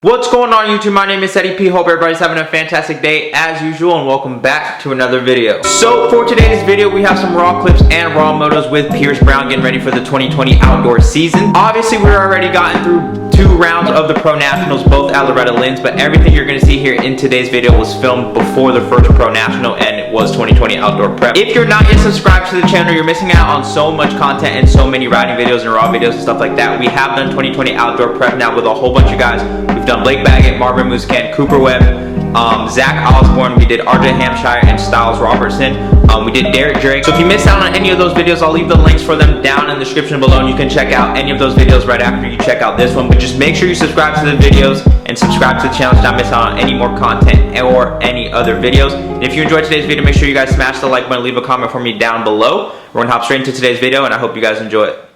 What's going on YouTube? My name is Cedyp. Hope everybody's having a fantastic day as usual, and welcome back to another video. So for today's video, we have some raw clips and raw motos with Pierce Brown getting ready for the 2020 outdoor season. Obviously, we've already gotten through 2 rounds of the Pro Nationals, both at Loretta Lynn's, but everything you're going to see here in today's video was filmed before the first Pro National, and it was 2020 outdoor prep. If you're not yet subscribed to the channel, you're missing out on so much content and so many riding videos and raw videos and stuff like that. We have done 2020 outdoor prep now with a whole bunch of guys. We've done Blake Baggett, Marvin Muscan, Cooper Webb, Zach Osborne, we did RJ Hampshire, and Styles Robertson. We did Derek Drake. So if you missed out on any of those videos, I'll leave the links for them down in the description below, and you can check out any of those videos right after you check out this one. But just make sure you subscribe to the videos and subscribe to the channel to not miss out on any more content or any other videos. And if you enjoyed today's video, make sure you guys smash the like button, leave a comment for me down below. We're gonna hop straight into today's video, and I hope you guys enjoy it.